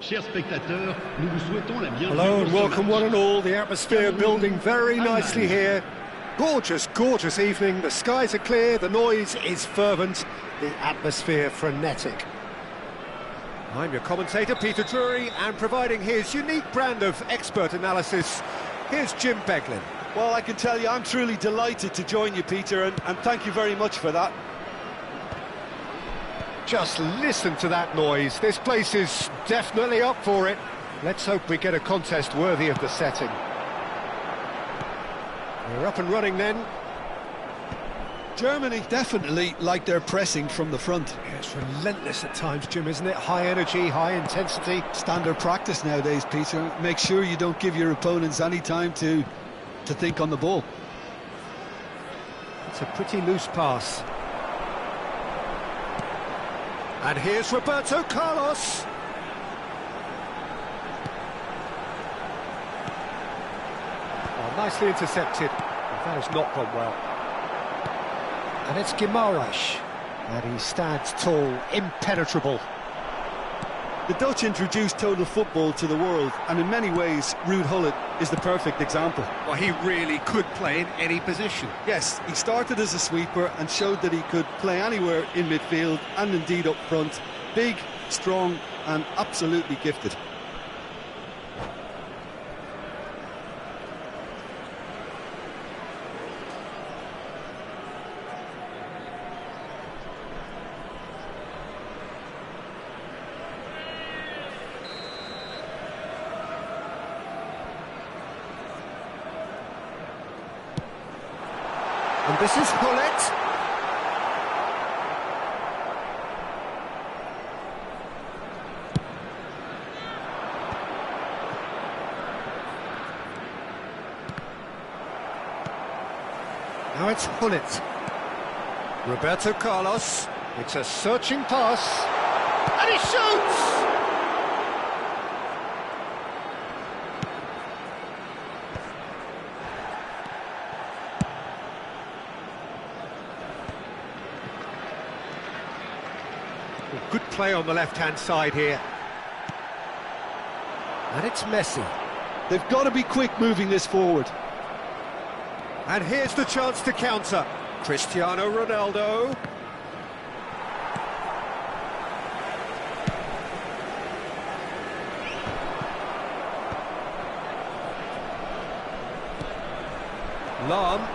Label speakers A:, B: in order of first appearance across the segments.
A: Chers spectateurs, nous vous souhaitons la bienvenue.
B: Hello and welcome one and all. The atmosphere building very nicely here. Gorgeous, gorgeous evening. The skies are clear, the noise is fervent, the atmosphere frenetic. I'm your commentator, Peter Drury, and providing his unique brand of expert analysis, here's Chym.
C: Well, I can tell you I'm truly delighted to join you, Peter, and thank you very much for that.
B: Just listen to that noise. This place is definitely up for it. Let's hope we get a contest worthy of the setting. We're up and running then.
C: Germany definitely like their pressing from the front.
B: Yeah, it's relentless at times, Jim, isn't it? High energy, high intensity.
C: Standard practice nowadays, Peter. Make sure you don't give your opponents any time to think on the ball.
B: It's a pretty loose pass. And here's Roberto Carlos. Oh, nicely intercepted. That has not gone well. And it's Guimaraes. And he stands tall, impenetrable.
C: The Dutch introduced total football to the world, and in many ways, Ruud Gullit is the perfect example.
B: Well, he really could play in any position.
C: Yes, he started as a sweeper and showed that he could play anywhere in midfield and indeed up front. Big, strong and absolutely gifted.
B: And this is Gullit. Now it's Gullit. Roberto Carlos. It's a searching pass. And he shoots! Good play on the left-hand side here. And it's Messi.
C: They've got to be quick moving this forward.
B: And here's the chance to counter. Cristiano Ronaldo. Lahm.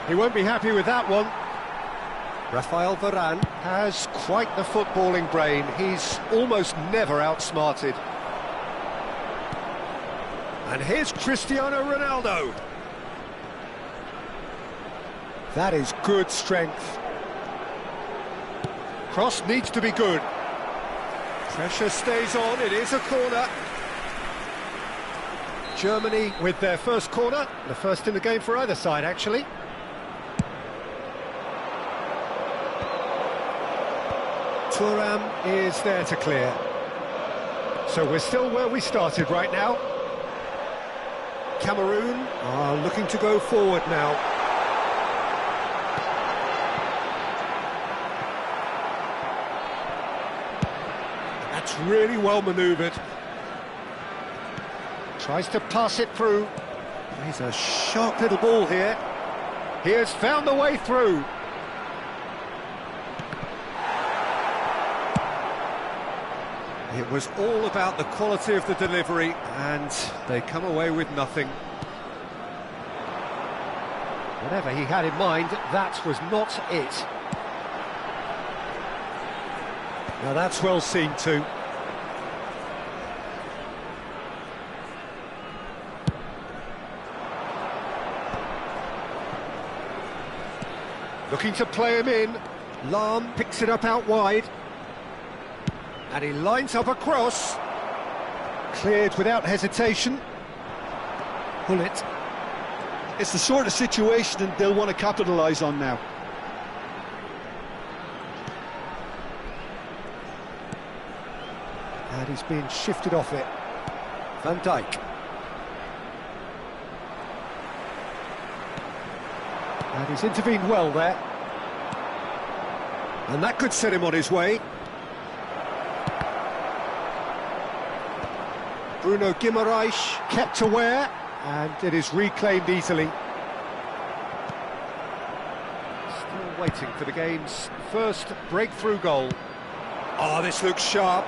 B: He won't be happy with that one. Rafael Varane has quite the footballing brain. He's almost never outsmarted. And here's Cristiano Ronaldo. That is good strength. Cross needs to be good. Pressure stays on, it is a corner. Germany with their first corner, the first in the game for either side actually. Thuram is there to clear. So we're still where we started right now. Cameroon are looking to go forward now. That's really well manoeuvred. Tries to pass it through. He's a sharp little ball here. He has found the way through. It was all about the quality of the delivery, and they come away with nothing. Whatever he had in mind, that was not it. Now that's well seen too. Looking to play him in. Lahm picks it up out wide. And he lines up a cross. Cleared without hesitation. Bullet.
C: It's the sort of situation that they'll want to capitalise on now.
B: And he's being shifted off it. Van Dijk. And he's intervened well there. And that could set him on his way. Bruno Guimaraes kept aware, and it is reclaimed easily. Still waiting for the game's first breakthrough goal. Oh, this looks sharp.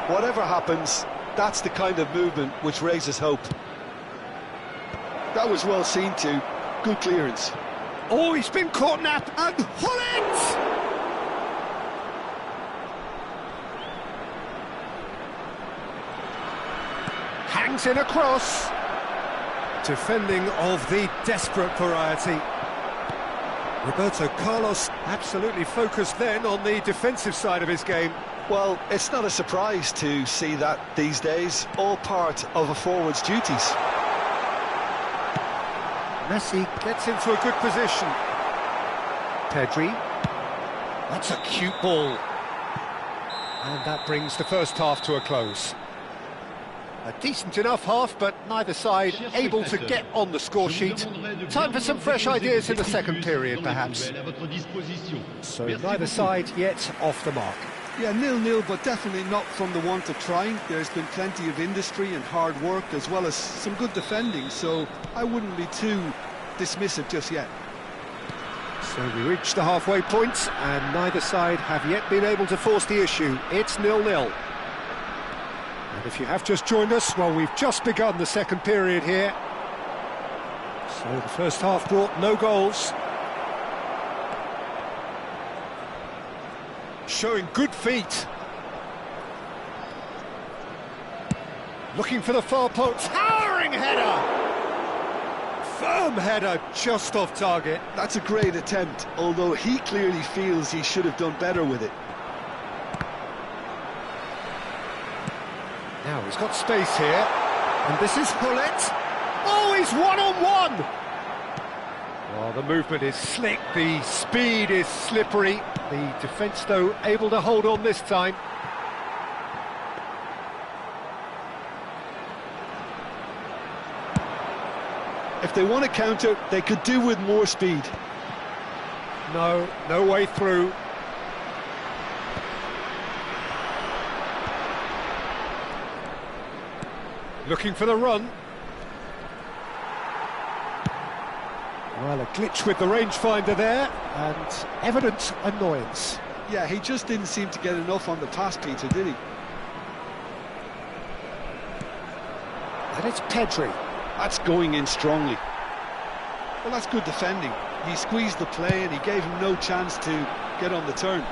C: Whatever happens, that's the kind of movement which raises hope. That was well seen too. Good clearance.
B: Oh, he's been caught nap and Hullet! Hangs in across. Defending of the desperate variety. Roberto Carlos absolutely focused then on the defensive side of his game.
C: Well, it's not a surprise to see that these days, all part of a forward's duties.
B: Messi gets into a good position. Pedri. That's a cute ball. And that brings the first half to a close. A decent enough half, but neither side able to get on the score sheet. Time for some fresh ideas in the second period, perhaps. So neither side yet off the mark.
C: Yeah, 0-0, but definitely not from the want of trying. There's been plenty of industry and hard work, as well as some good defending, so I wouldn't be too dismissive just yet.
B: So we reach the halfway point, and neither side have yet been able to force the issue. It's 0-0. And if you have just joined us, well, we've just begun the second period here. So the first half brought no goals. Showing good feet. Looking for the far post. Towering header! Firm header, just off target.
C: That's a great attempt, although he clearly feels he should have done better with it.
B: Now he's got space here, and this is Hullet. Oh, he's one-on-one! Well, the movement is slick, the speed is slippery. The defence, though, able to hold on this time.
C: If they want to counter, they could do with more speed.
B: No way through. Looking for the run. Well, a glitch with the rangefinder there, and evident annoyance.
C: Yeah, he just didn't seem to get enough on the pass, Peter, did he?
B: And it's Pedri.
C: That's going in strongly. Well, that's good defending. He squeezed the play and he gave him no chance to get on the turn.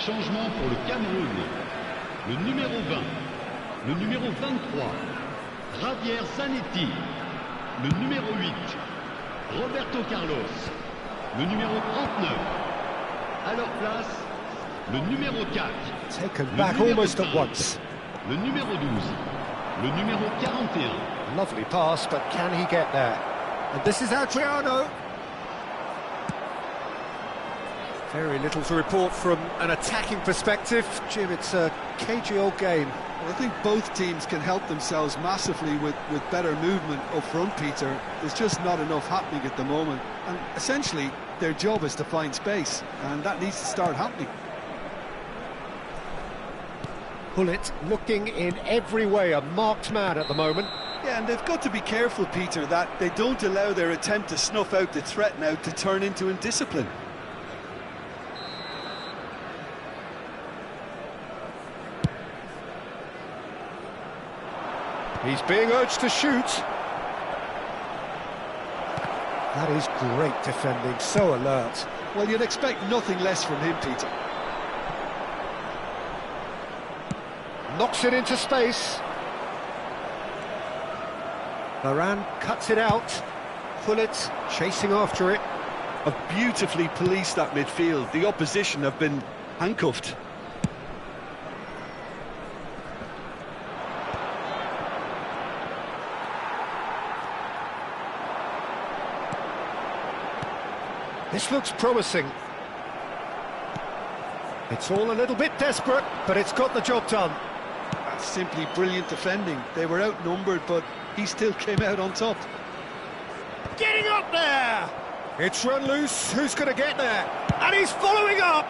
A: Changement pour le Cameroun. Le numéro 20, le numéro 23, Javier Zanetti. Le numéro 8, Roberto Carlos. Le numéro 39. À leur place, le numéro 4.
B: Taken
A: le
B: back
A: numéro
B: almost
A: 5,
B: at once.
A: Le numéro 12, le numéro 41.
B: Lovely pass, but can he get there? And this is Adriano. Very little to report from an attacking perspective. Jim, it's a cagey old game.
C: Well, I think both teams can help themselves massively with better movement up front, Peter. There's just not enough happening at the moment. And essentially, their job is to find space, and that needs to start happening.
B: Pullet looking in every way a marked man at the moment.
C: Yeah, and they've got to be careful, Peter, that they don't allow their attempt to snuff out the threat now to turn into indiscipline.
B: He's being urged to shoot. That is great defending, so alert.
C: Well, you'd expect nothing less from him, Peter.
B: Knocks it into space. Varane cuts it out. Pullet chasing after it.
C: Have beautifully policed that midfield. The opposition have been handcuffed.
B: This looks promising. It's all a little bit desperate, but it's got the job done.
C: That's simply brilliant defending. They were outnumbered, but he still came out on top.
B: Getting up there! It's run loose, who's going to get there? And he's following up!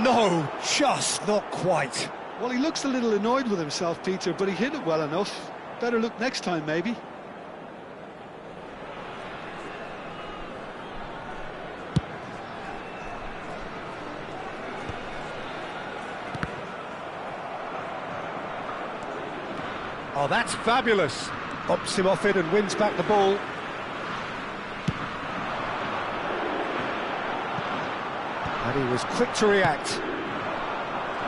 B: No, just not quite.
C: Well, he looks a little annoyed with himself, Peter, but he hit it well enough. Better look next time, maybe.
B: Oh, that's fabulous. Bops him off it and wins back the ball. And he was quick to react.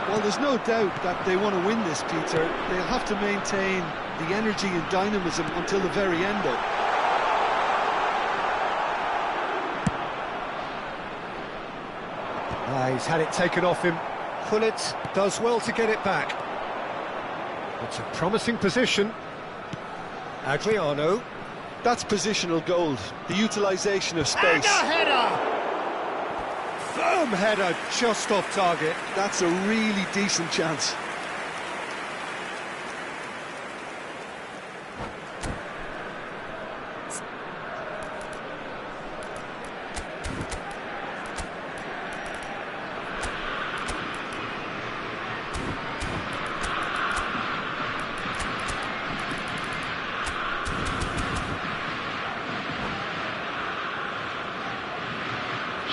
C: Well, there's no doubt that they want to win this, Peter. They'll have to maintain the energy and dynamism until the very end, though.
B: He's had it taken off him. Pullet does well to get it back. It's a promising position. Adriano.
C: That's positional gold, the utilisation of space.
B: And a header! Firm header, just off target.
C: That's a really decent chance.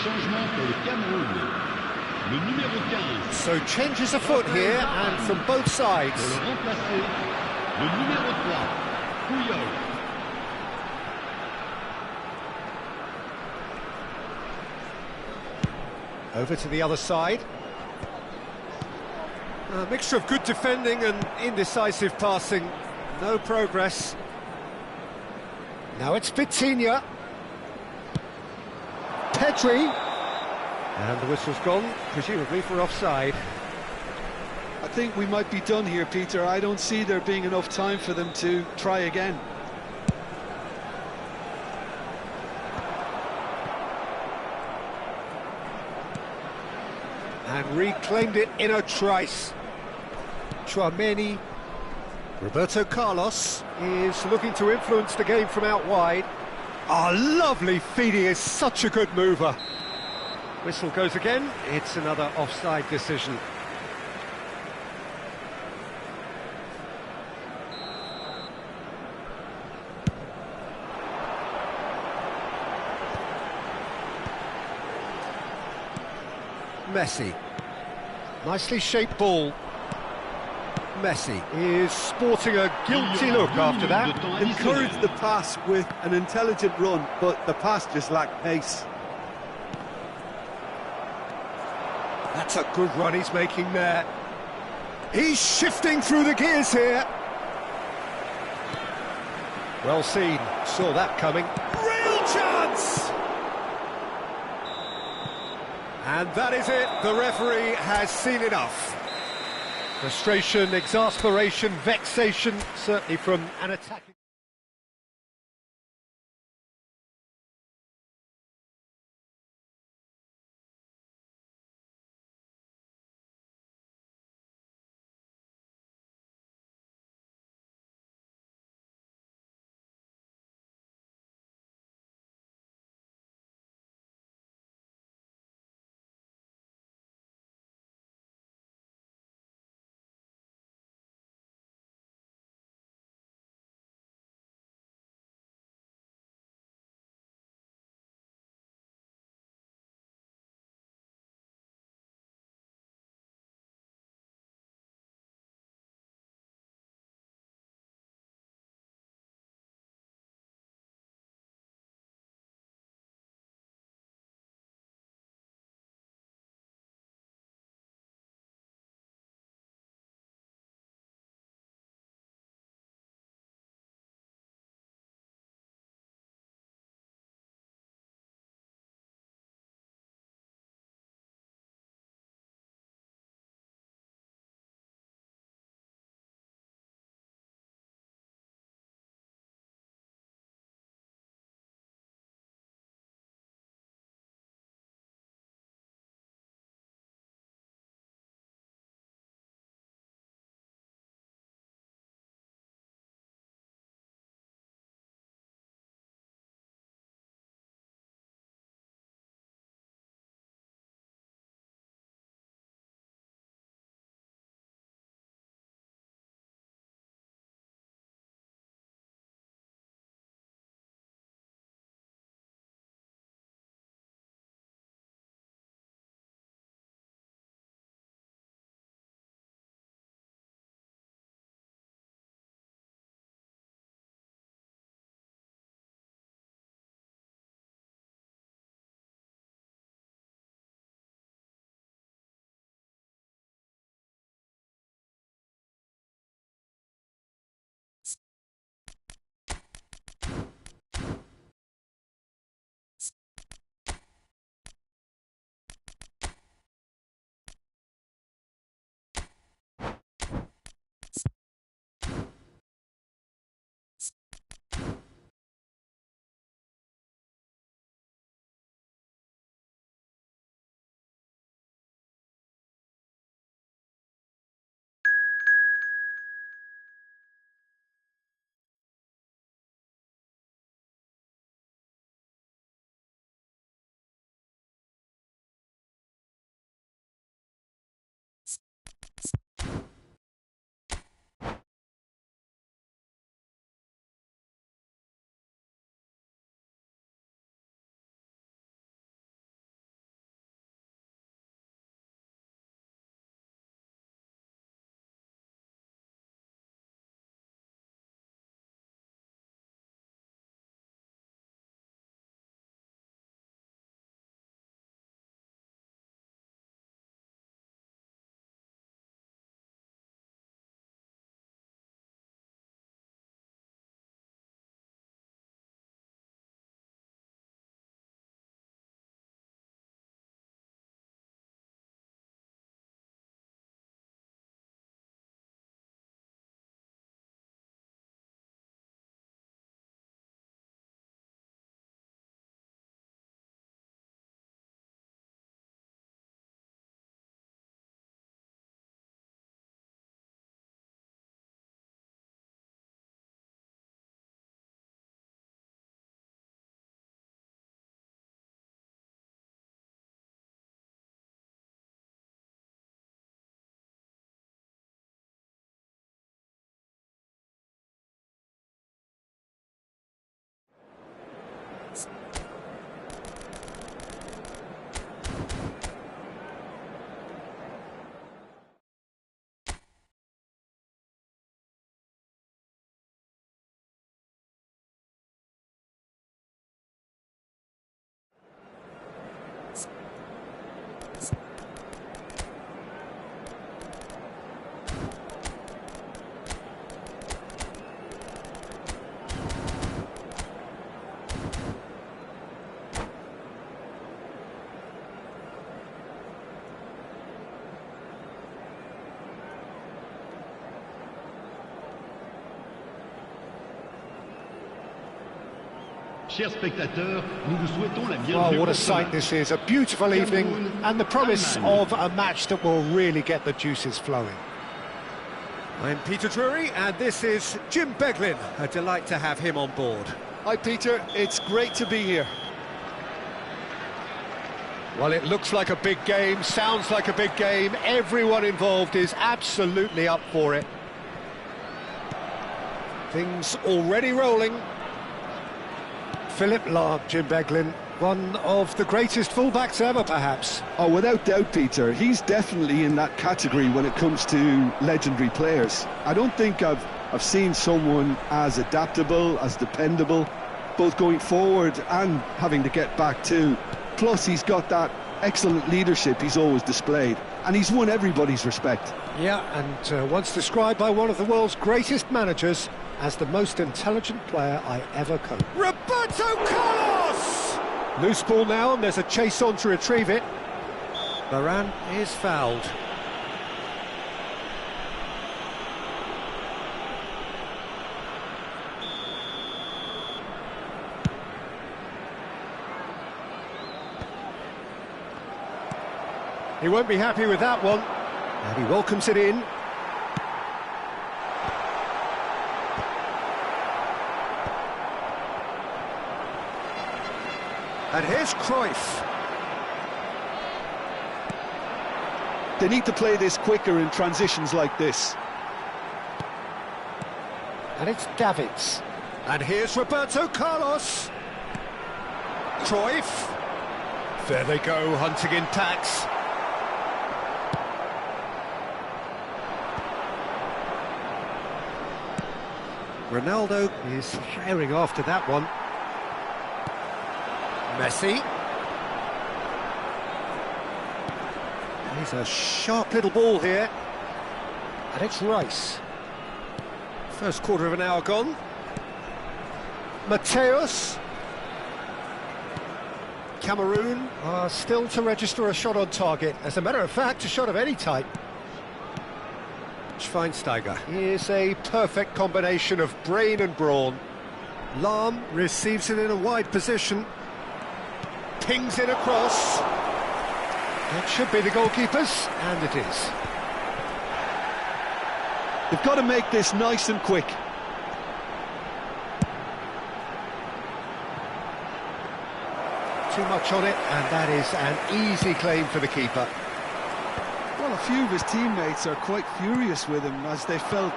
A: Changement pour le Cameroun. Le numéro 15.
B: So changes afoot here, and from both sides.
A: Pour le remplacer, le numéro 3, Puyol.
B: Over to the other side. A mixture of good defending and indecisive passing. No progress. Now it's Vitinha. Pedri. And the whistle's gone, presumably for offside.
C: I think we might be done here, Peter. I don't see there being enough time for them to try again.
B: And reclaimed it in a trice. Chouameni. Roberto Carlos is looking to influence the game from out wide. Oh, lovely feed, he is such a good mover. Whistle goes again, it's another offside decision. Messi. Nicely shaped ball. Messi is sporting a guilty look after that.
C: Encouraged the pass with an intelligent run, but the pass just lacked pace.
B: That's a good run he's making there. He's shifting through the gears here. Well seen, saw that coming. Real chance! And that is it, the referee has seen enough. Frustration, exasperation, vexation, certainly from an attacking...
A: Chers spectateurs, nous vous souhaitons la bienvenue.
B: Oh, what a
A: pour ce
B: sight
A: match.
B: this is. A beautiful evening
A: Cameroon,
B: and the promise
A: Allemagne.
B: of a match that will really get the juices flowing.
D: I'm Peter Drury, and this is Chym. A delight to have him on board.
C: Hi, Peter. It's great to be here.
B: Well, it looks like a big game, sounds like a big game. Everyone involved is absolutely up for it. Things already rolling. Philip Lahm, Chym, one of the greatest fullbacks ever, perhaps.
C: Oh, without doubt, Peter. He's definitely in that category when it comes to legendary players. I don't think I've seen someone as adaptable, as dependable, both going forward and having to get back too. Plus, he's got that excellent leadership he's always displayed, and he's won everybody's respect.
B: Yeah, and once described by one of the world's greatest managers as the most intelligent player I ever coached.
D: Roberto Carlos!
B: Loose ball now, and there's a chase on to retrieve it.
D: Varane is fouled.
B: He won't be happy with that one, and he welcomes it in. And here's Cruyff.
C: They need to play this quicker in transitions like this.
B: And it's Davids.
D: And here's Roberto Carlos.
B: Cruyff. There they go, hunting in tacks. Ronaldo is firing after that one. Messi. He's a sharp little ball here. And it's Rice. First quarter of an hour gone. Mateus. Cameroon are still to register a shot on target. As a matter of fact, a shot of any type. Schweinsteiger. Here's a perfect combination of brain and brawn. Lahm receives it in a wide position. Pings it across. It should be the goalkeepers, and it is.
C: They've got to make this nice and quick.
B: Too much on it, and that is an easy claim for the keeper.
C: Well, a few of his teammates are quite furious with him as they felt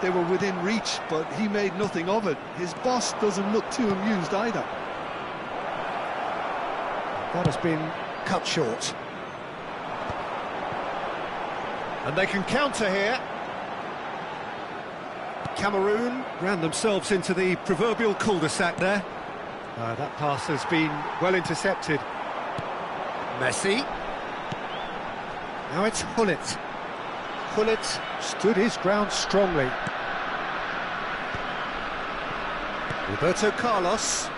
C: they were within reach, but he made nothing of it. His boss doesn't look too amused either.
B: That has been cut short. And they can counter here. Cameroon ran themselves into the proverbial cul-de-sac there. That pass has been well intercepted. Messi. Now it's Hullet. Hullet stood his ground strongly. Roberto Carlos.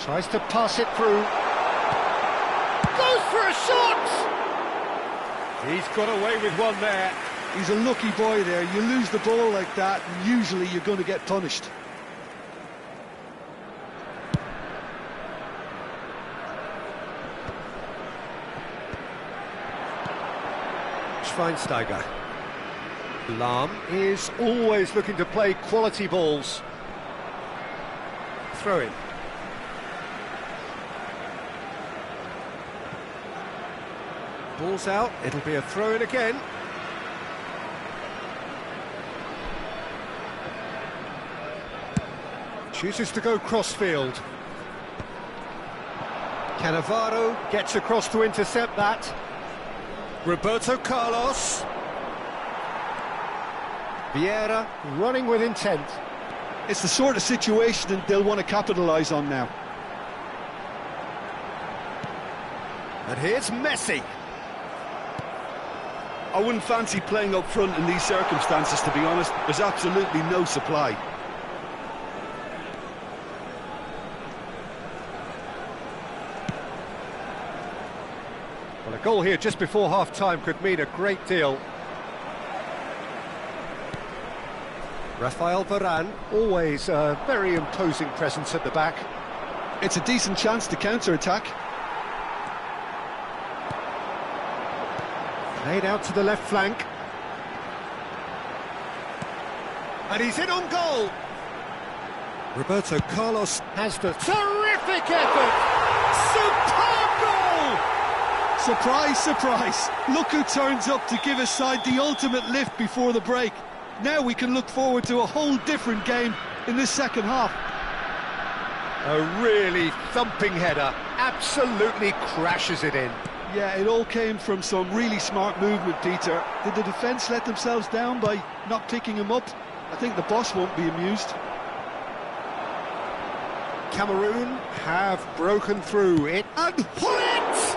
B: Tries to pass it through. Goes for a shot! He's got away with one there.
C: He's a lucky boy there. You lose the ball like that, and usually you're going to get punished.
B: Schweinsteiger. Lahm is always looking to play quality balls. Throw in. Ball's out, it'll be a throw-in again. Chooses to go cross-field. Cannavaro gets across to intercept that. Roberto Carlos. Vieira running with intent.
C: It's the sort of situation that they'll want to capitalise on now.
B: And here's Messi.
C: I wouldn't fancy playing up front in these circumstances, to be honest. There's absolutely no supply.
B: Well, a goal here just before half-time could mean a great deal.
D: Rafael Varane.
B: Always a very imposing presence at the back.
C: It's a decent chance to counter-attack.
B: Played out to the left flank.
D: And he's in on goal. Roberto Carlos
B: Has the terrific effort! Superb goal!
C: Surprise, surprise. Look who turns up to give his side the ultimate lift before the break. Now we can look forward to a whole different game in this second half.
B: A really thumping header, absolutely crashes it in.
C: Yeah, it all came from some really smart movement, Peter. Did the defence let themselves down by not picking him up? I think the boss won't be amused.
B: Cameroon have broken through it. And Hullet!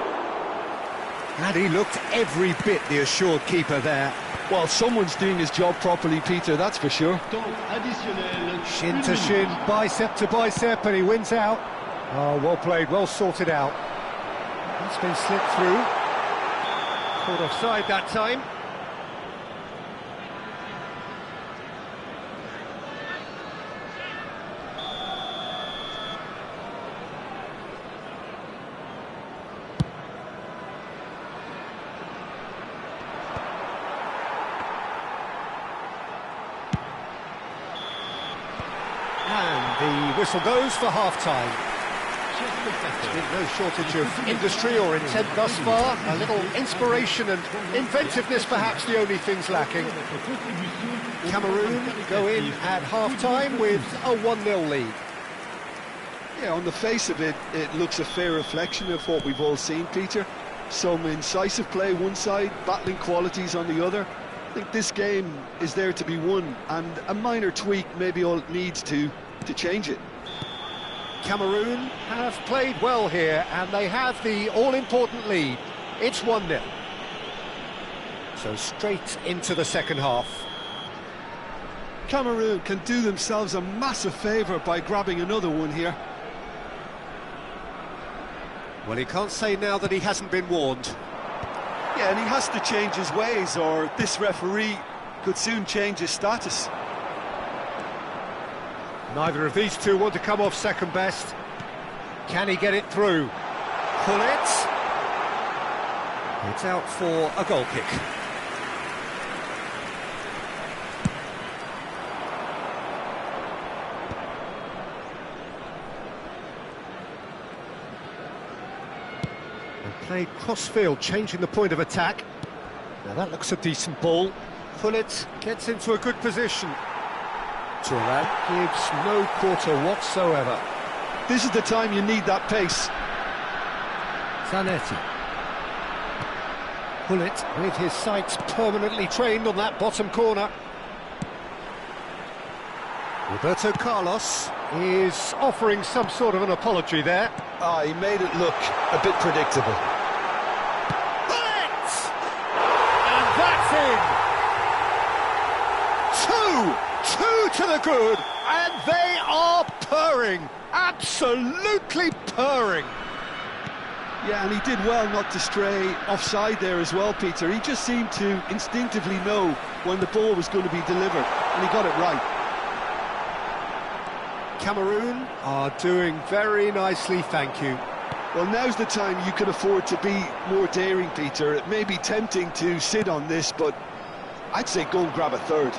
D: And he looked every bit the assured keeper there.
C: Well, someone's doing his job properly, Peter, that's for sure.
A: Temps additionnel.
B: Shin to shin, bicep to bicep, and he wins out. Oh, well played, well sorted out. It's been slipped through. Caught offside that time. And the whistle goes for half-time. No shortage of industry or intent thus far. A little inspiration and inventiveness perhaps the only things lacking. Cameroon go in at half-time with a 1-0 lead.
C: Yeah, on the face of it, it looks a fair reflection of what we've all seen, Peter. Some incisive play one side, battling qualities on the other. I think this game is there to be won, and a minor tweak maybe all it needs to change it.
B: Cameroon have played well here, and they have the all-important lead. It's 1-0. So straight into the second half.
C: Cameroon can do themselves a massive favour by grabbing another one here.
D: Well, he can't say now that he hasn't been warned.
C: Yeah, and he has to change his ways, or this referee could soon change his status.
B: Neither of these two want to come off second best. Can he get it through? Hullet.
D: It's out for a goal kick.
B: And played cross-field, changing the point of attack. Now that looks a decent ball. Hullet gets into a good position. Thuram gives no quarter whatsoever.
C: This is the time you need that pace.
B: Zanetti. Hullet with his sights permanently trained on that bottom corner. Roberto Carlos is offering some sort of an apology there.
C: Ah, he made it look a bit predictable.
B: Hullet! And that's in! Two to the good, and they are purring, absolutely purring.
C: Yeah, and he did well not to stray offside there as well, Peter. He just seemed to instinctively know when the ball was going to be delivered, and he got it right.
B: Cameroon are doing very nicely, thank you.
C: Well, now's the time you can afford to be more daring, Peter. It may be tempting to sit on this, but I'd say go and grab a third.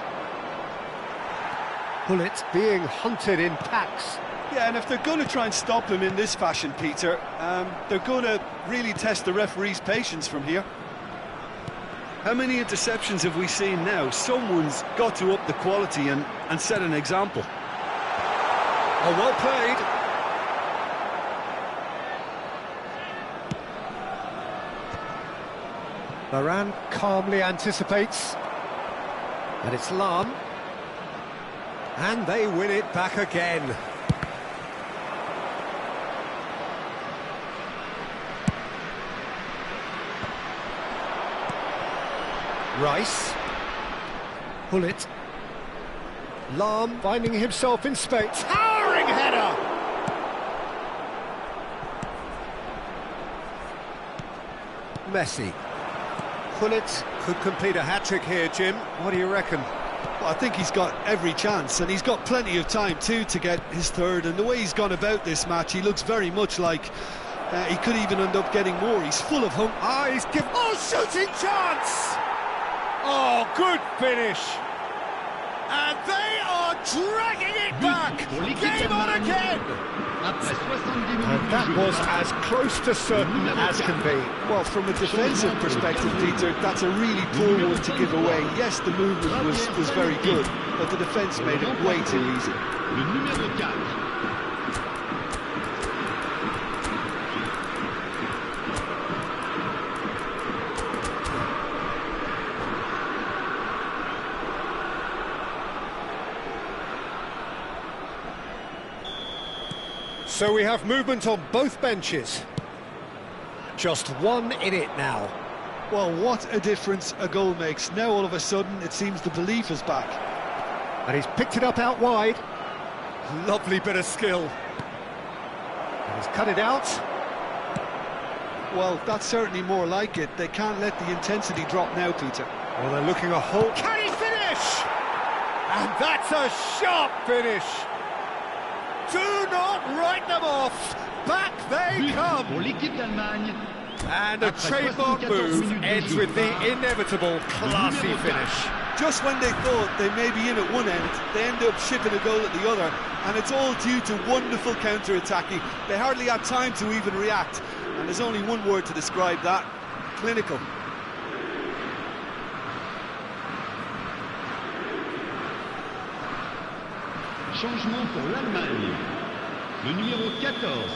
B: Hullet being hunted in packs.
C: Yeah, and if they're going to try and stop him in this fashion, Peter, they're going to really test the referee's patience from here. How many interceptions have we seen now? Someone's got to up the quality and set an example.
B: Oh, well played. Varane calmly anticipates.
D: And it's Lam. And they win it back again.
B: Rice. Hullet. Lam finding himself in space. Towering header! Messi. Hullet could complete a hat-trick here, Jim. What do you reckon?
C: Well, I think he's got every chance, and he's got plenty of time too to get his third. And the way he's gone about this match, he looks very much like he could even end up getting more. He's full of hope.
D: Ah, he's given... Oh, shooting chance! Oh, good finish. And they are dragging it back. Game on again. And that was as close to certain as can be.
C: Well, from a defensive perspective, Peter, that's a really poor one to give away. Yes, the movement was very good, but the defence made it way too easy.
A: Le numéro 4.
B: So we have movement on both benches. Just one in it now.
C: Well, what a difference a goal makes. Now all of a sudden it seems the belief is back.
B: And he's picked it up out wide.
D: Lovely bit of skill.
B: And he's cut it out.
C: Well, that's certainly more like it. They can't let the intensity drop now, Peter.
B: Well, they're looking a hole.
D: Can he finish? And that's a sharp finish. Do not write them off. Back they come.
A: Pour l'équipe d'Allemagne.
D: And a trademark move ends with the inevitable classy finish.
C: Just when they thought they may be in at one end, they end up shipping a goal at the other, and it's all due to wonderful counter-attacking. They hardly had time to even react, and there's only one word to describe that: clinical.
A: Changement pour l'Allemagne. Le numéro 14.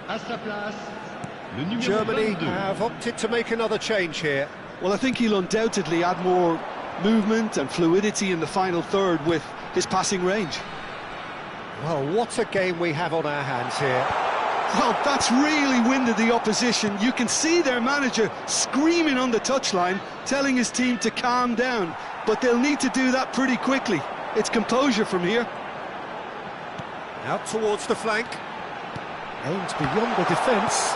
A: À sa place, le numéro
B: Germany
A: 22.
B: have opted to make another change here.
C: Well, I think he'll undoubtedly add more movement and fluidity in the final third with his passing range.
B: Well, what a game we have on our hands here.
C: Well, that's really winded the opposition. You can see their manager screaming on the touchline, telling his team to calm down, but they'll need to do that pretty quickly. It's composure from here.
B: Out towards the flank. Aimed beyond the defence.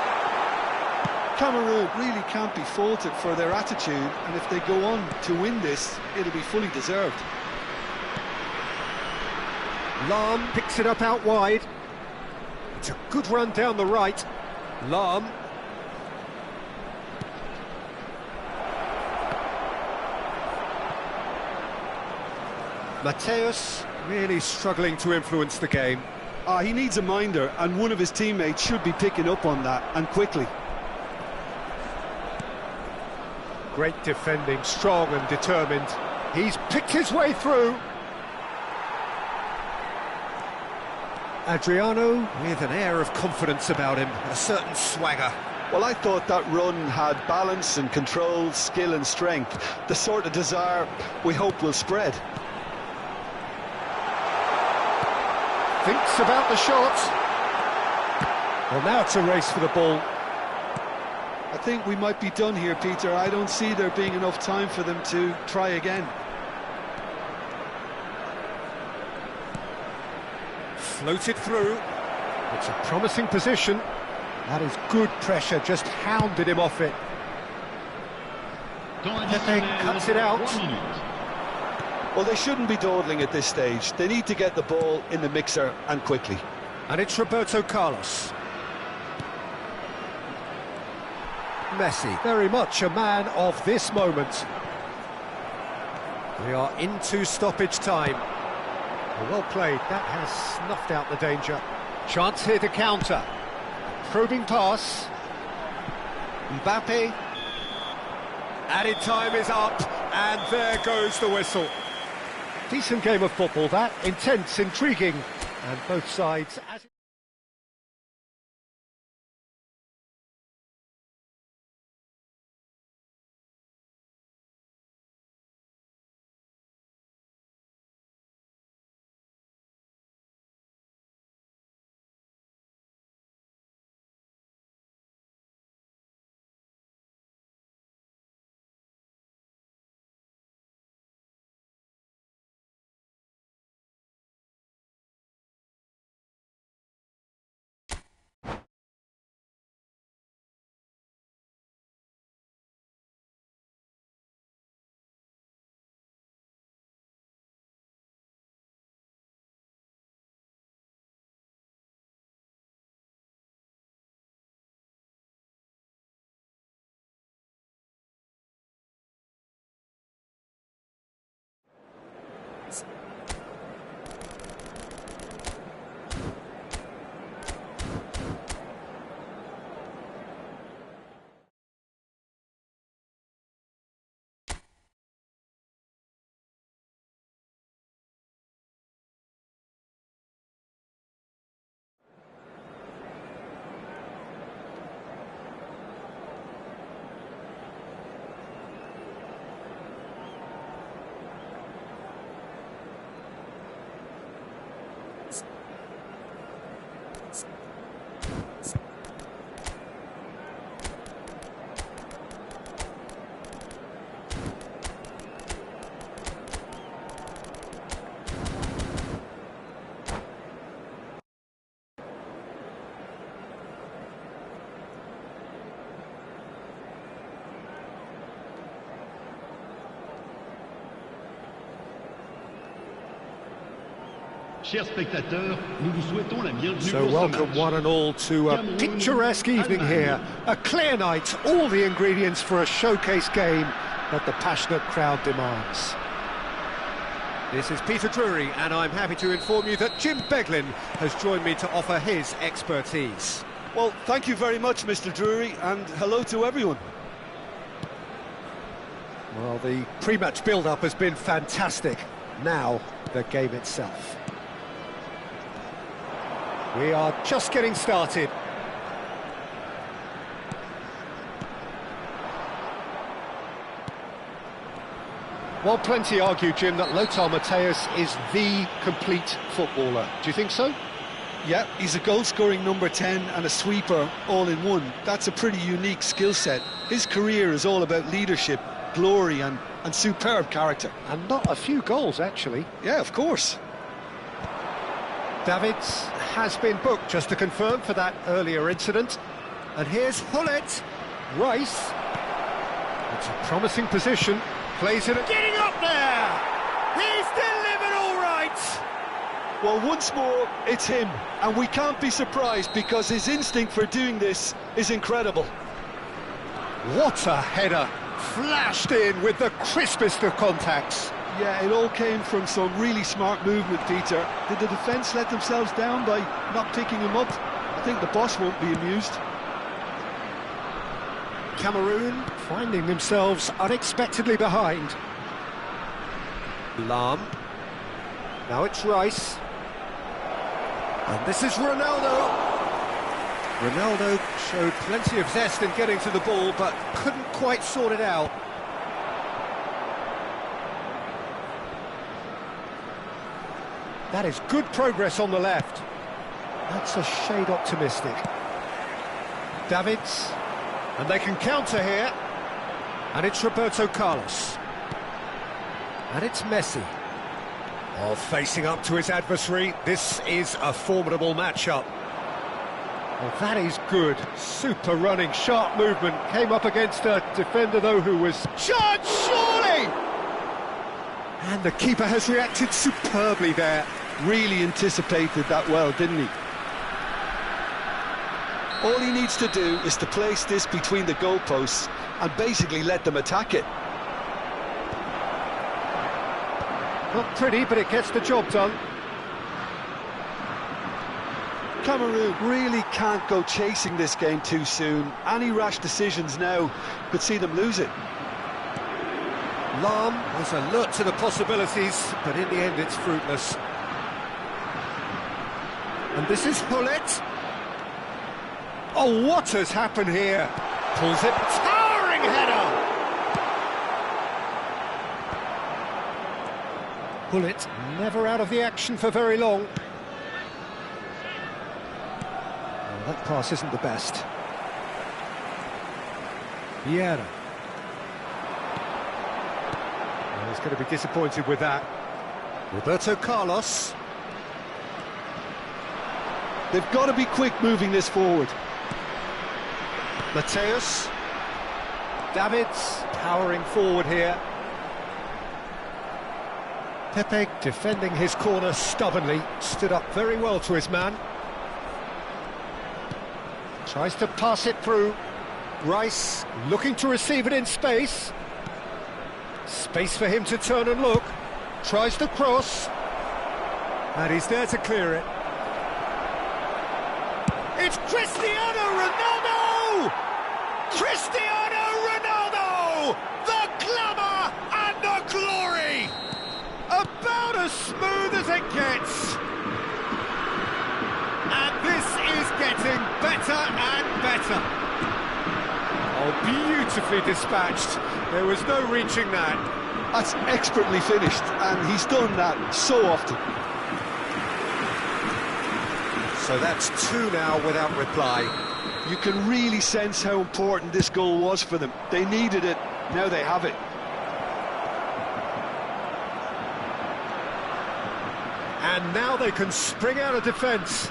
C: Cameroon really can't be faulted for their attitude, and if they go on to win this, it'll be fully deserved.
B: Lahm picks it up out wide. It's a good run down the right. Lahm. Mateus really struggling to influence the game.
C: He needs a minder, and one of his teammates should be picking up on that, and quickly.
B: Great defending, strong and determined. He's picked his way through. Adriano with an air of confidence about him, a certain swagger.
C: Well, I thought that run had balance and control, skill and strength, the sort of desire we hope will spread.
B: Thinks about the shot. Well, now it's a race for the ball.
C: I think we might be done here, Peter. I don't see there being enough time for them to try again.
B: Floated through. It's a promising position. That is good pressure, just hounded him off it. Pepe cuts it out.
A: 3 minutes.
C: Well, they shouldn't be dawdling at this stage. They need to get the ball in the mixer, and quickly.
B: And it's Roberto Carlos. Messi, very much a man of this moment. We are into stoppage time. Well played, that has snuffed out the danger. Chance here to counter. Probing pass. Mbappe.
D: Added time is up, and there goes the whistle.
B: Decent game of football that, intense, intriguing, and both sides as
A: Chers spectateurs, nous vous souhaitons la bienvenue
B: So
A: pour ce
B: welcome
A: match.
B: one and all to a picturesque evening here. A clear night, all the ingredients for a showcase game that the passionate crowd demands. This is Peter Drury, and I'm happy to inform you that Chym has joined me to offer his expertise.
C: Well, thank you very much, Mr. Drury, and hello to everyone.
B: Well, the pre-match build-up has been fantastic. Now, the game itself. We are just getting started. While plenty argue, Jim, that Lothar Matthäus is the complete footballer. Do you think so?
C: Yeah, he's a goal-scoring number 10 and a sweeper all in one. That's a pretty unique skill set. His career is all about leadership, glory and superb character.
B: And not a few goals, actually.
C: Yeah, of course.
B: Davids has been booked, just to confirm, for that earlier incident. And here's Hullet. Rice. It's a promising position. Plays it.
D: Getting up there! He's delivered all right!
C: Well, once more, it's him. And we can't be surprised because his instinct for doing this is incredible.
B: What a header! Flashed in with the crispest of contacts.
C: Yeah, it all came from some really smart movement, Peter. Did the defence let themselves down by not picking him up? I think the boss won't be amused.
B: Cameroon finding themselves unexpectedly behind. Lahm. Now it's Rice. And this is Ronaldo. Ronaldo showed plenty of zest in getting to the ball, but couldn't quite sort it out. That is good progress on the left. That's a shade optimistic. Davids. And they can counter here. And it's Roberto Carlos. And it's Messi. Oh, facing up to his adversary. This is a formidable matchup. Well, that is good. Super running, sharp movement. Came up against a defender, though, who was...
D: Shot, surely!
B: And the keeper has reacted superbly there.
C: Really anticipated that well, didn't he? All he needs to do is to place this between the goalposts and basically let them attack it.
B: Not pretty, but it gets the job done.
C: Cameroon really can't go chasing this game too soon. Any rash decisions now could see them lose it.
B: Lahm was alert to the possibilities, but in the end it's fruitless. And this is Hullet. Oh, what has happened here? Pulls it.
D: Towering header!
B: Hullet never out of the action for very long. Oh, that pass isn't the best. Vieira. Oh, he's going to be disappointed with that. Roberto Carlos.
C: They've got to be quick moving this forward.
B: Matthäus. Davids powering forward here. Pepe defending his corner stubbornly, stood up very well to his man. Tries to pass it through. Rice looking to receive it in space. Space for him to turn and look. Tries to cross. And he's there to clear it.
D: It's Cristiano Ronaldo! Cristiano Ronaldo! The glamour and the glory! About as smooth as it gets. And this is getting better and better.
B: Oh, beautifully dispatched. There was no reaching that.
C: That's expertly finished, and he's done that so often.
B: So that's two now without reply.
C: You can really sense how important this goal was for them. They needed it, now they have it.
B: And now they can spring out of defence.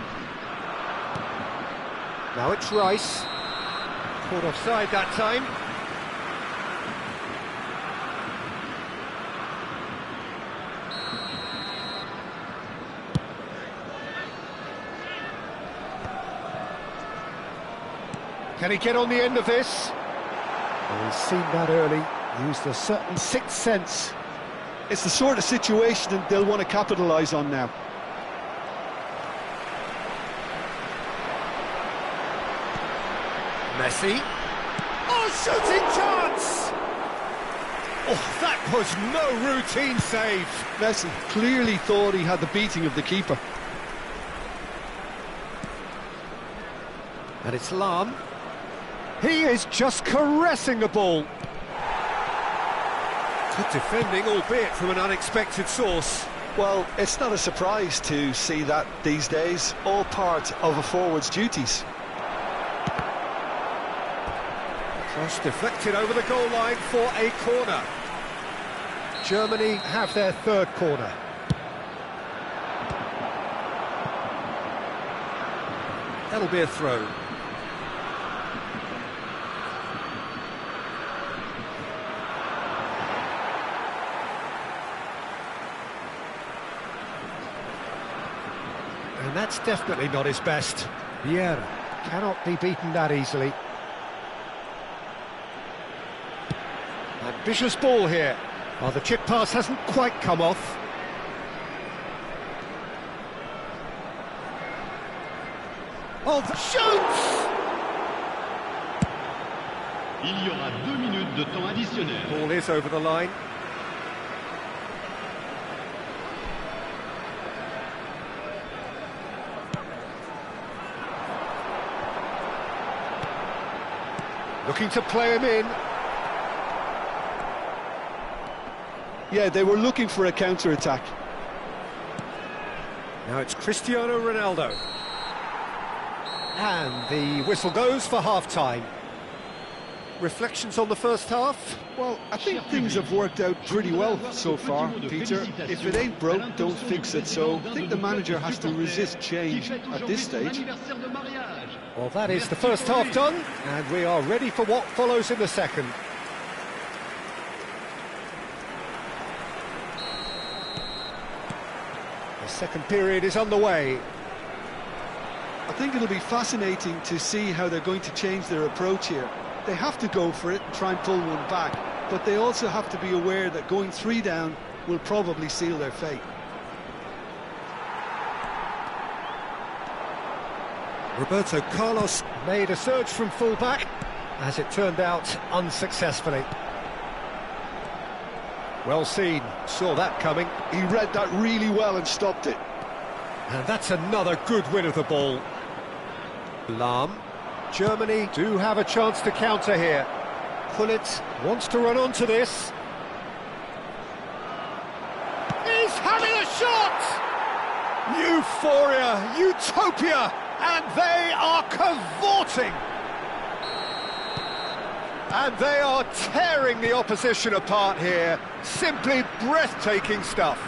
B: Now it's Rice. Caught offside that time. Can he get on the end of this? Well, he's seen that early, used a certain sixth sense.
C: It's the sort of situation that they'll want to capitalise on now.
B: Messi. Oh, shooting chance! Oh, that was no routine save.
C: Messi clearly thought he had the beating of the keeper.
B: And it's Lam. He is just caressing the ball. Good defending, albeit from an unexpected source.
C: Well, it's not a surprise to see that these days, all part of a forward's duties.
B: Cross deflected over the goal line for a corner. Germany have their third corner. That'll be a throw. And that's definitely not his best. Vieira cannot be beaten that easily. Ambitious ball here. Well, the chip pass hasn't quite come off. Oh, shoots!
A: Il y aura 2 minutes de temps additionnel.
B: Ball is over the line. Looking to play him in.
C: Yeah, they were looking for a counter-attack.
B: Now it's Cristiano Ronaldo. And the whistle goes for half-time. Reflections on the first half?
C: Well, I think things have worked out pretty well so far, Peter. If it ain't broke, don't fix it. So I think the manager has to resist change at this stage.
B: Well, that is the first half done, and we are ready for what follows in the second. The second period is underway.
C: I think it'll be fascinating to see how they're going to change their approach here. They have to go for it and try and pull one back, but they also have to be aware that going 3 down will probably seal their fate.
B: Roberto Carlos made a surge from full-back, as it turned out unsuccessfully. Well seen, saw that coming.
C: He read that really well and stopped it.
B: And that's another good win of the ball. Lam. Germany do have a chance to counter here. Gullit wants to run onto this. He's having a shot! Euphoria, utopia, and they are cavorting. And they are tearing the opposition apart here. Simply breathtaking stuff.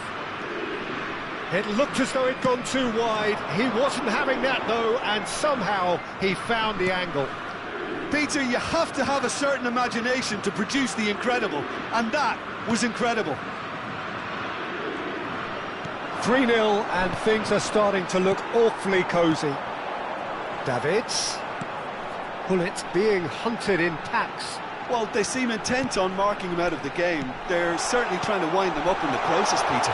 B: It looked as though it'd gone too wide. He wasn't having that, though, and somehow he found the angle.
C: Peter, you have to have a certain imagination to produce the incredible, and that was incredible.
B: 3-0, and things are starting to look awfully cosy. Davids. Gullit being hunted in packs.
C: Well, they seem intent on marking him out of the game. They're certainly trying to wind them up in the process, Peter.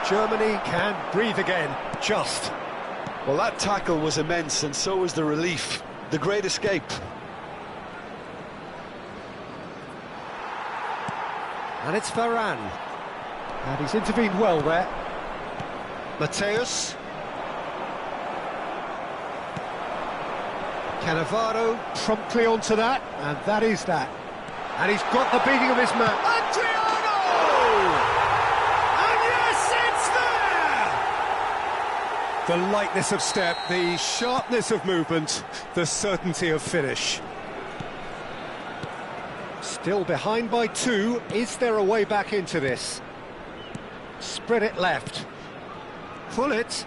B: Germany can breathe again, just.
C: Well, that tackle was immense, and so was the relief. The great escape.
B: And it's Varane. And he's intervened well there. Mateus. Cannavaro promptly onto that, and that is that. And he's got the beating of his man. And yes, it's there! The lightness of step, the sharpness of movement, the certainty of finish. Still behind by 2. Is there a way back into this? Spread it left. Pull it.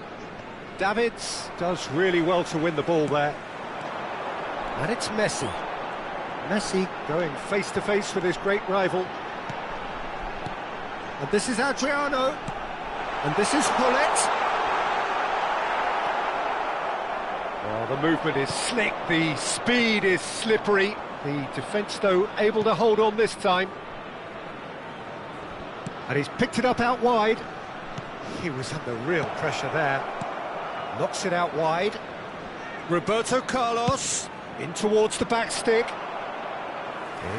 B: Davids does really well to win the ball there. And it's Messi. Messi going face-to-face with his great rival. And this is Adriano. And this is Hullet. Well, the movement is slick, the speed is slippery. The defence, though, able to hold on this time. And he's picked it up out wide. He was under real pressure there. Knocks it out wide. Roberto Carlos in towards the back stick.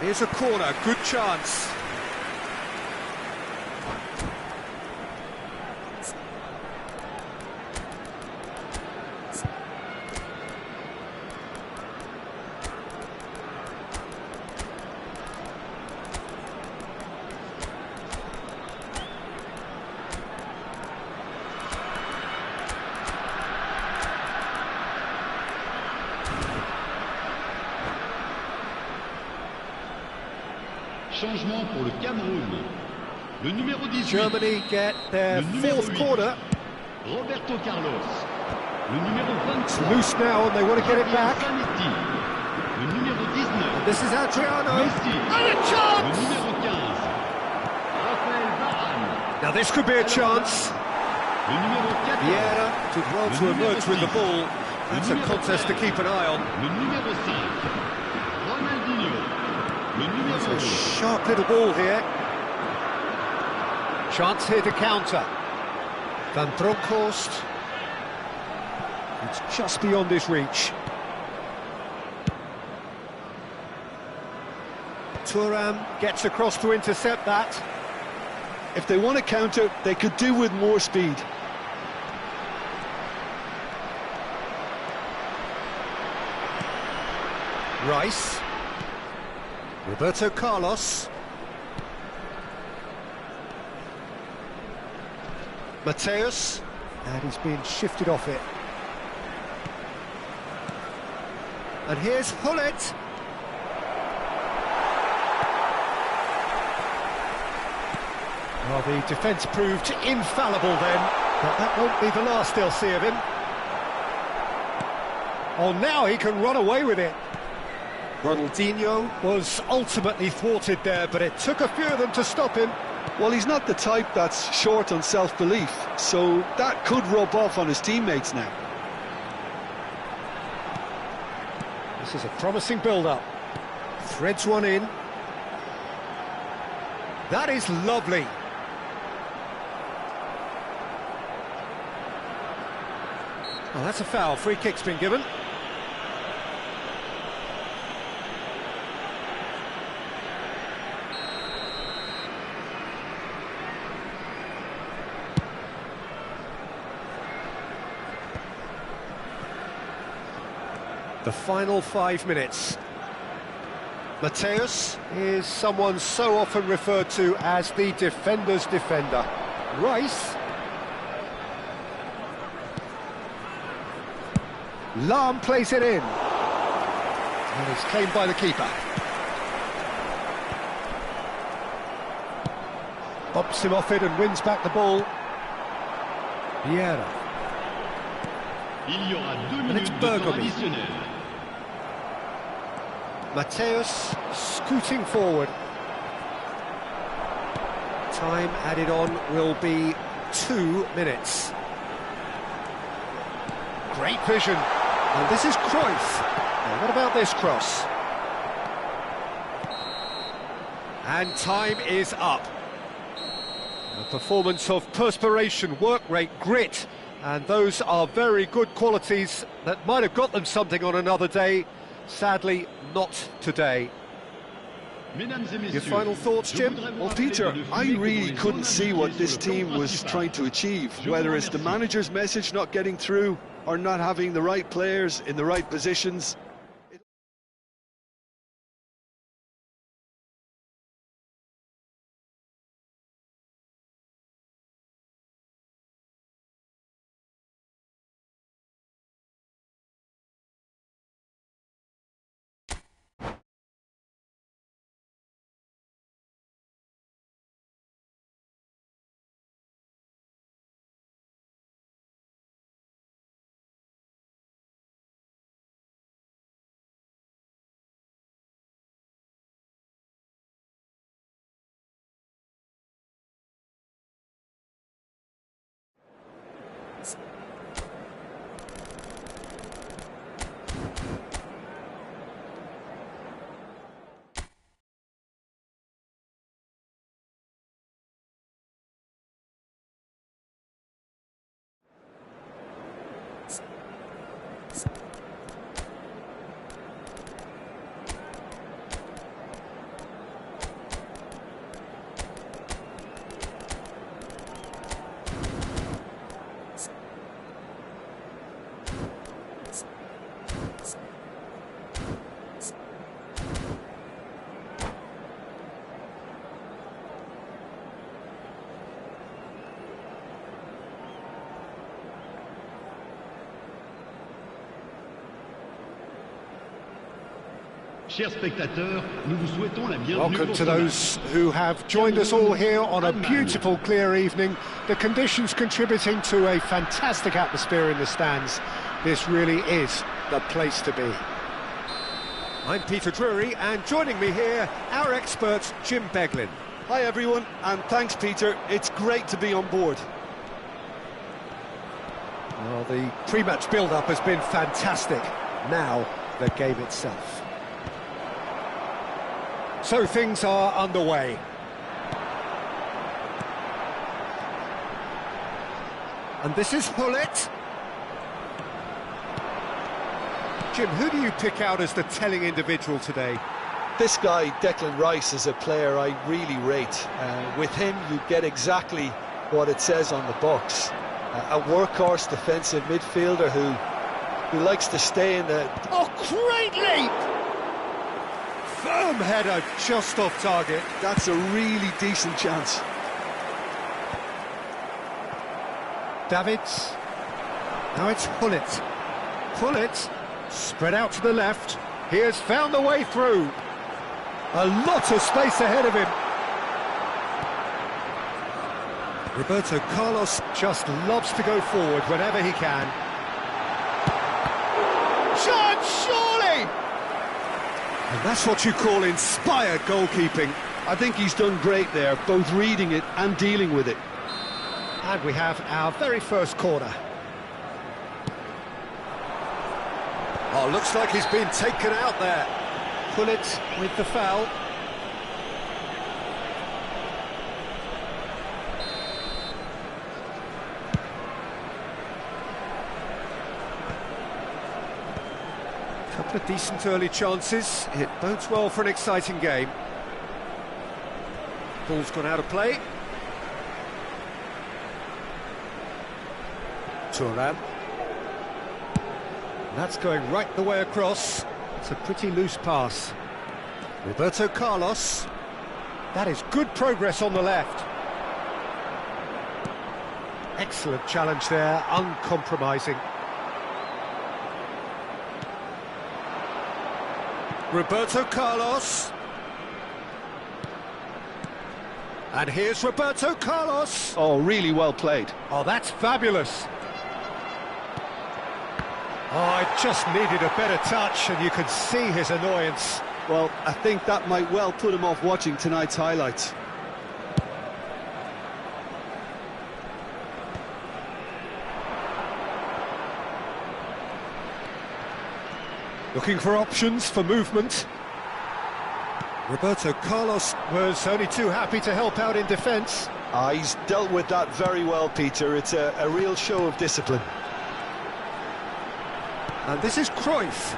B: It is a corner, good chance.
A: Changement pour le Cameroun. Le numéro 18.
B: Germany get their fourth corner.
A: Roberto Carlos. Le numéro 23.
B: It's loose now and they want to get it back.
A: Zanetti. Le numéro 19.
B: This is Adriano.
A: Messi.
B: And a chance!
A: Le numéro 15. Raphaël Varane.
B: Now this could be a chance.
A: Le numéro 14.
B: Vieira did well to emerge with the ball. That's a contest to keep an eye on.
A: Le numéro 5. Ronaldinho. Le numéro
B: It's a sharp little ball here. Chance here to counter. Van Bronckhorst. It's just beyond his reach. Thuram gets across to intercept that.
C: If they want to counter, they could do with more speed.
B: Rice. Roberto Carlos. Mateus. And he's being shifted off it. And here's Hullet. Well, the defence proved infallible then, but that won't be the last they'll see of him. Oh, now he can run away with it. Ronaldinho was ultimately thwarted there, but it took a few of them to stop him.
C: Well, he's not the type that's short on self-belief, so that could rub off on his teammates now.
B: This is a promising build-up. Threads one in. That is lovely. Well, that's a foul. Free kick's been given. The final 5 minutes. Mateus is someone so often referred to as the defender's defender. Rice. Lahm plays it in. And it's claimed by the keeper. Bumps him off it and wins back the ball. Vieira.
A: Il y aura 2
B: And it's
A: minutes de temps
B: Bergomi.
A: additionnel.
B: Mateus scooting forward. Time added on will be 2 minutes. Great vision. And this is Cruyff. Now, what about this cross? And time is up. A performance of perspiration, work rate, grit, and those are very good qualities that might have got them something on another day. Sadly, not today.
A: Mesdames et messieurs,
B: Your final thoughts,
A: je
B: Chym?
A: voudrais vous
C: Well,
A: rappeler
C: Peter,
A: que le
C: I
A: fumier
C: really
A: contre les
C: couldn't see what
A: journalistes
C: this
A: sur le plan
C: team was
A: principal.
C: trying to achieve,
A: Je vous
C: whether it's the
A: remercie.
C: manager's message not getting through or not having the right players in the right positions.
A: Chers spectateurs, nous vous souhaitons la bienvenue.
B: Welcome to those who have joined us all here on a beautiful, clear evening. The conditions contributing to a fantastic atmosphere in the stands. This really is the place to be. I'm Peter Drury, and joining me here, our expert, Chym.
C: Hi everyone, and thanks Peter, it's great to be on board.
B: Well, the pre-match build-up has been fantastic. Now, the game itself. So things are underway. And this is Hullet. Chym, who do you pick out as the telling individual today?
C: This guy, Declan Rice, is a player I really rate. With him, you get exactly what it says on the box. A workhorse defensive midfielder who likes to stay in the...
B: Oh, great leap! Firm header, just off target.
C: That's a really decent chance.
B: Davids. Now it's Hullet. Hullet, spread out to the left. He has found the way through. A lot of space ahead of him. Roberto Carlos just loves to go forward whenever he can. Shot, surely! And that's what you call inspired goalkeeping.
C: I think he's done great there, both reading it and dealing with it.
B: And we have our very first corner. Oh, looks like he's been taken out there. Hullet with the foul. Couple of decent early chances. It bodes well for an exciting game. Ball's gone out of play. Turan. That's going right the way across. It's a pretty loose pass. Roberto Carlos. That is good progress on the left. Excellent challenge there, uncompromising. Roberto Carlos. And here's Roberto Carlos.
C: Oh, really well played.
B: Oh, that's fabulous. Oh, it just needed a better touch, and you could see his annoyance.
C: Well, I think that might well put him off watching tonight's highlights.
B: Looking for options for movement. Roberto Carlos was only too happy to help out in defence.
C: He's dealt with that very well, Peter. It's a real show of discipline.
B: And this is Cruyff.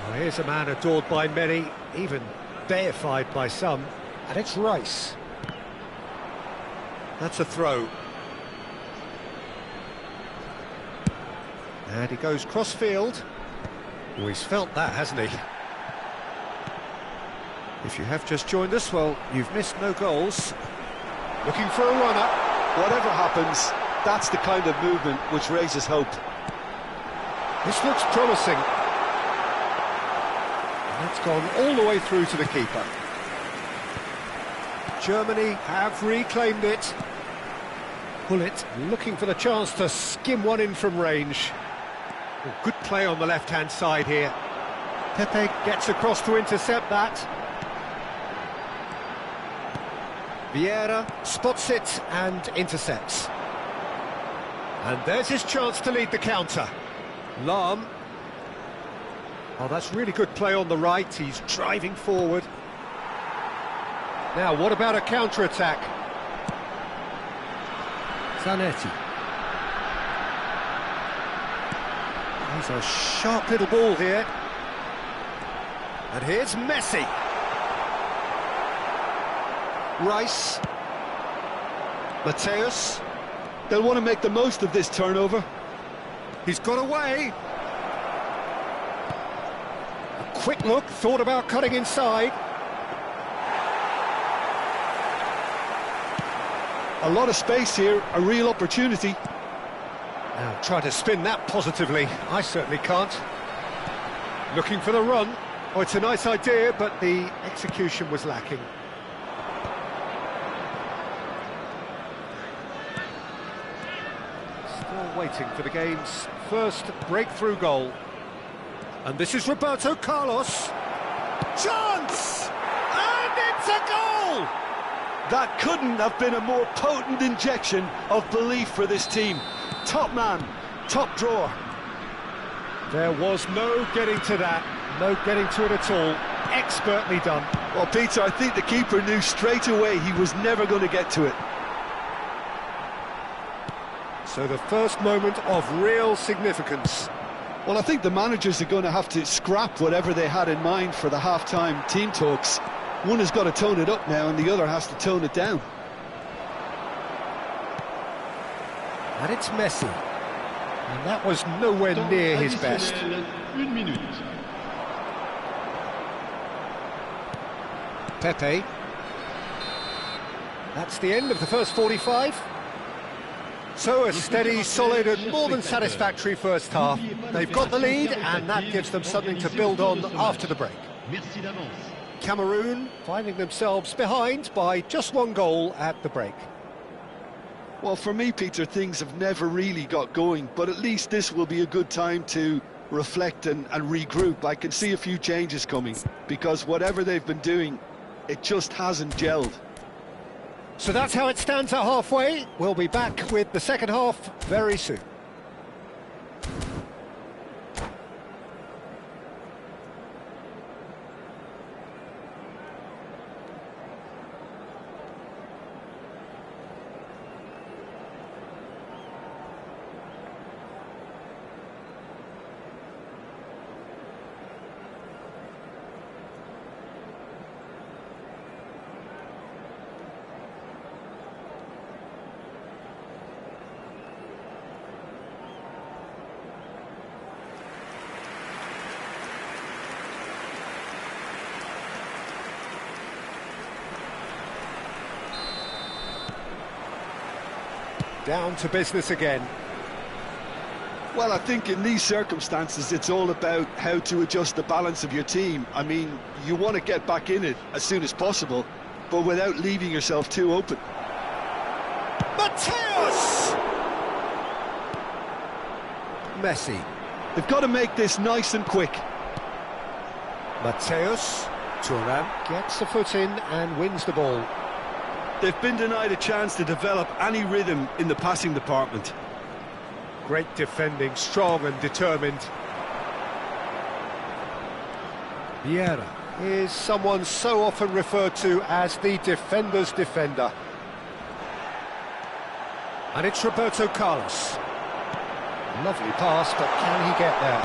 B: Oh, here's a man adored by many, even deified by some, and it's Rice. That's a throw. And he goes cross-field. Oh, he's felt that, hasn't he? If you have just joined us, well, you've missed no goals. Looking for a runner.
C: Whatever happens, that's the kind of movement which raises hope.
B: This looks promising. And that's gone all the way through to the keeper. Germany have reclaimed it. Hullet looking for the chance to skim one in from range. Oh, good play on the left-hand side here. Pepe gets across to intercept that. Vieira spots it and intercepts. And there's his chance to lead the counter. Lahm. Oh, that's really good play on the right. He's driving forward. Now, what about a counter-attack? Zanetti. There's a sharp little ball here. And here's Messi. Rice. Mateus.
C: They'll want to make the most of this turnover.
B: He's got away. A quick look, thought about cutting inside.
C: A lot of space here, a real opportunity.
B: Now, try to spin that positively. I certainly can't. Looking for the run. Oh, it's a nice idea, but the execution was lacking. Still waiting for the game's first breakthrough goal. And this is Roberto Carlos.
D: Chance! And it's a goal!
C: That couldn't have been a more potent injection of belief for this team. Top man, top drawer.
B: There was no getting to that, no getting to it at all. Expertly done.
C: Well, Peter, I think the keeper knew straight away he was never going to get to it.
B: So the first moment of real significance.
C: Well, I think the managers are going to have to scrap whatever they had in mind for the half-time team talks. One has got to tone it up now and the other has to tone it down.
B: And it's Messi. And that was nowhere near his best.
A: 1 minute.
B: Pepe. That's the end of the first 45. So a steady, solid and more than satisfactory first half. They've got the lead and that gives them something to build on after the break.
A: Merci d'avance.
B: Cameroon finding themselves behind by just one goal at the break.
C: Well, for me, Peter, things have never really got going, but at least this will be a good time to reflect and regroup. I can see a few changes coming, because whatever they've been doing, it just hasn't gelled.
B: So that's how it stands at halfway. We'll be back with the second half very soon. Down to business again.
C: Well, I think in these circumstances, it's all about how to adjust the balance of your team. I mean, you want to get back in it as soon as possible, but without leaving yourself too open.
B: Mateus! Messi.
C: They've got to make this nice and quick.
B: Mateus. Thuram gets the foot in and wins the ball.
C: They've been denied a chance to develop any rhythm in the passing department.
B: Great defending, strong and determined. Vieira is someone so often referred to as the defender's defender. And it's Roberto Carlos. Lovely pass, but can he get there?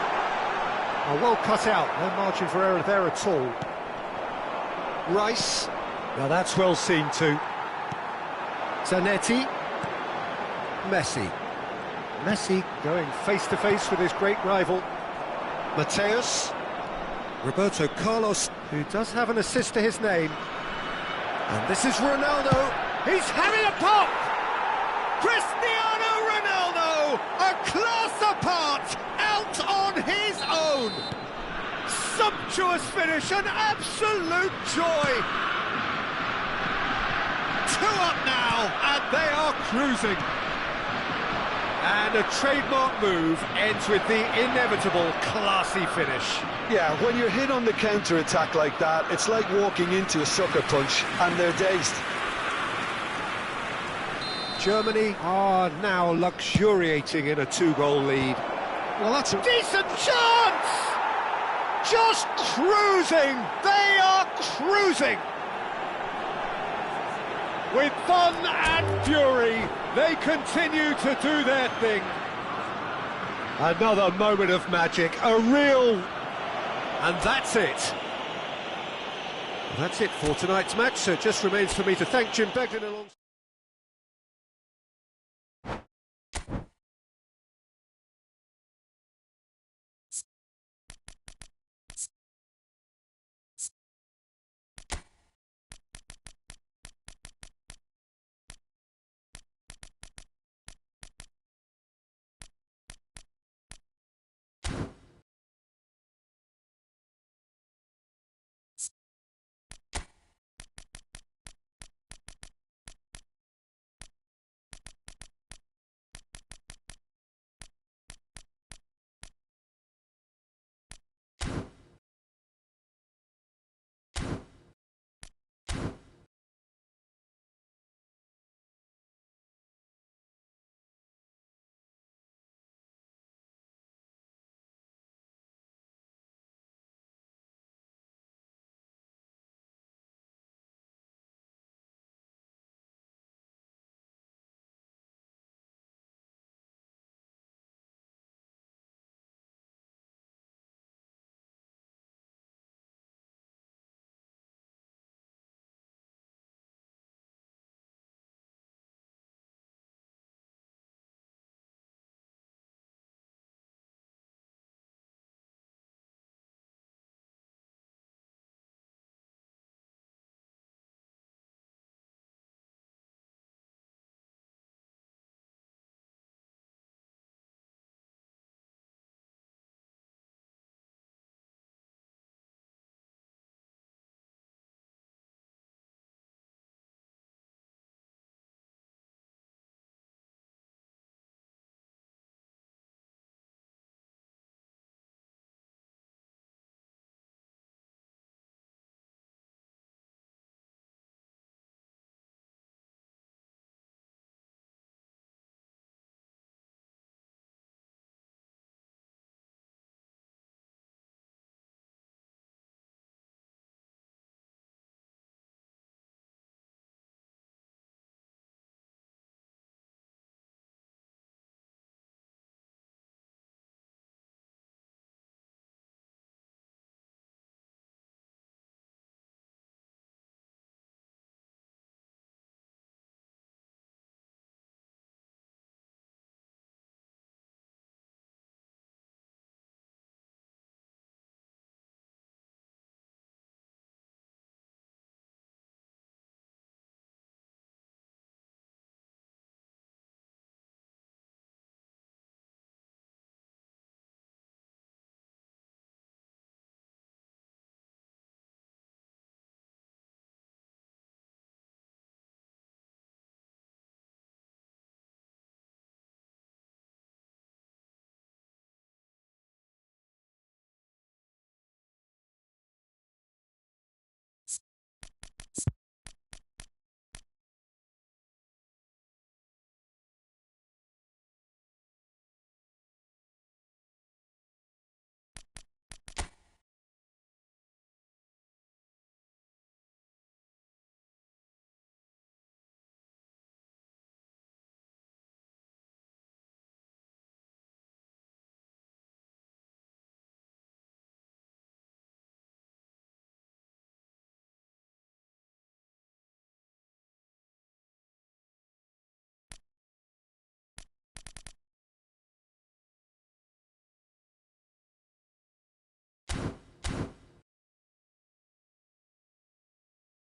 B: Oh, well cut out, no margin for error there at all. Rice. Now that's well seen too. Zanetti. Messi. Messi going face-to-face with his great rival. Mateus. Roberto Carlos, who does have an assist to his name. And this is Ronaldo. He's having a pop!
D: Cristiano Ronaldo, a class apart, out on his own. Sumptuous finish, an absolute joy. 2 up now, and they are cruising.
B: And a trademark move ends with the inevitable classy finish.
C: Yeah, when you're hit on the counter-attack like that, it's like walking into a sucker punch, and they're dazed.
B: Germany are now luxuriating in a 2-goal lead.
C: Well, that's a
B: Decent chance! Just cruising! They are cruising! With fun and fury, they continue to do their thing. Another moment of magic, a real... And that's it. That's it for tonight's match, so it just remains for me to thank Chym along.